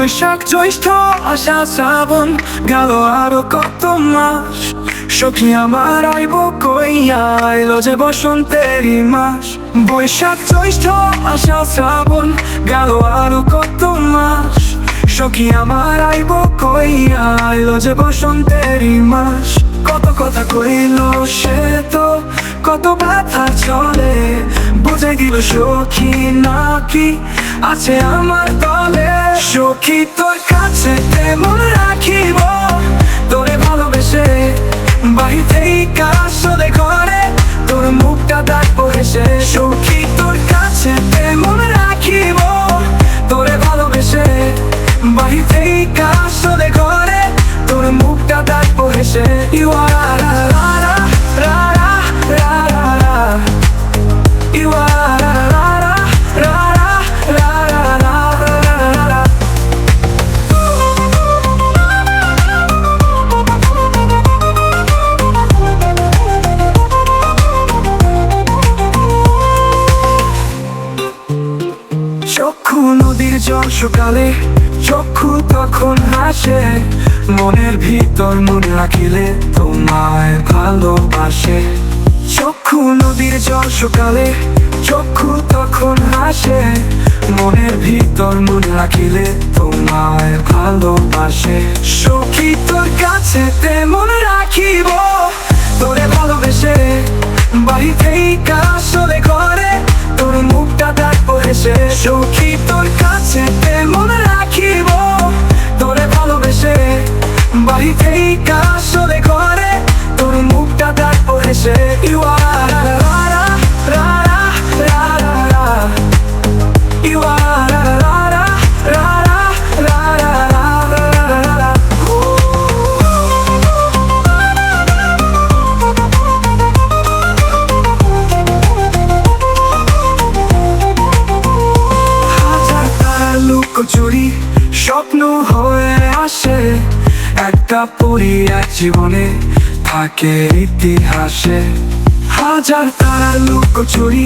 বৈশাখ জ্যৈষ্ঠ আষাঢ় শ্রাবণ গেল আরো কত মাস, সখী আমার আইব কইয়া আইলো যে বসন্তেরই মাস। বৈশাখ জ্যৈষ্ঠ আষাঢ় শ্রাবণ গেল আরো কত মাস, সখী আমার আইব কইয়া আইলো যে বসন্তেরই মাস। কত কথা কইল সে তো কত ব্যথা চলে, বুঝে গেল সখী নাকি আছে আমার দলে। সখী তোর কাছে তেমন রাখিব তোরে ভালোবেসে, বাহির থেকে আসলে ঘরে তোর মুখটা দেখবো হেসে। সখী তোর কাছে তেমন রাখিব তোরে ভালোবেসে, বাহির থেকে আসলে ঘরে তোর মুখটা দেখবো হেসে। You are ra ra ra ra ra ra ra. You are ra ra ra ra ra ra ra ra. চক্ষু নদীর জল সকালে, চক্ষু তখন হাসে, মনের ভিতর মন রাখিলে তোমায় ভালোবাসে। চক্ষু নদীর জল সকালে, চক্ষু তখন হাসে, মনের ভিতর মন রাখিলে তোমায় ভালোবাসে। সখী তোর কাছে তেমন রাখিব তোরে ভালোবেসে, বাড়ি থেকে আসলে ঘরে তোর মুখটা দেখবো হেসে। সখী তোর কাছে তেমন রাখিব তোরে ভালোবেসে, বাড়ি থেকে আসলে ঘরে তোর মুখটা দেখবো হেসে। You are ra ra ra ra ra ra ra. You are ra ra ra ra ra ra ra ra. হাজার তারার লুকোচুরি স্বপ্ন হয়ে আসে, একটা পরি এক জীবনে থাকে ইতিহাসে। হাজার তারার লুকোচুরি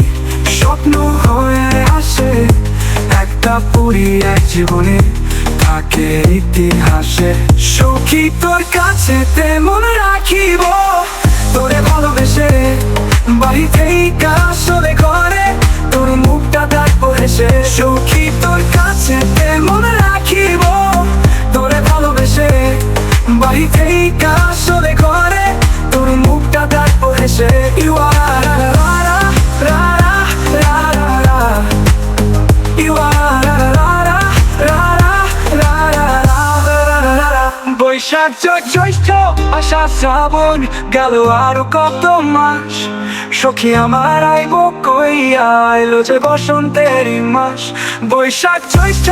স্বপ্ন হয়ে আসে, একটা পরি এক জীবনে থাকে ইতিহাসে। সখী তোর কাছে তেমন রাখিব তোরে ভালোবেসে, বাড়ি থেকে আসলে ঘরে তোর মুখটা দেখবো হেসে। সখী তোর কাছে তেমন রাখিব তোরে ভালোবেসে, বাড়ি থেকে আসলে ঘরে তোর মুখটা দেখবো হেসে। You are ra ra ra ra ra ra ra. You are ra ra ra ra ra ra ra ra. Boishakh জ্যৈষ্ঠ আষাঢ় শ্রাবণ গেল আরো কত মাস, সখী আমার আইব কইয়া আইলো যে বসন্তেরই মাস। বৈশাখ জ্যৈষ্ঠ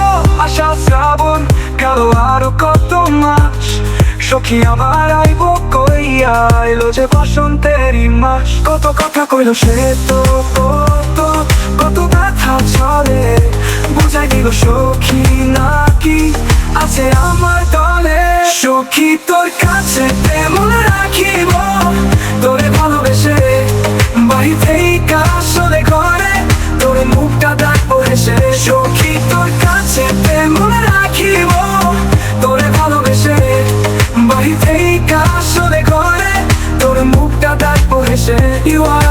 আষাঢ় শ্রাবণ গেল আরো কত মাস, সখী আমার আইব কইয়া আইলো যে বসন্তেরই মাস। কত কথা কইল সে তো কত কত ব্যথা চলে, বুঝাই দিল সখী নাকি আছে আমার দলে। সখী তোর কাছে তেমন রাখিব তোরে ভালোবেসে, বাড়ি থেকে আসলে ঘরে তোর মুখটা দেখবো হেসে। সখী তোর কাছে তেমন রাখিব তোরে ভালোবেসে, বাড়ি থেকে আসলে ঘরে তোর মুখটা দেখবো হেসে। You are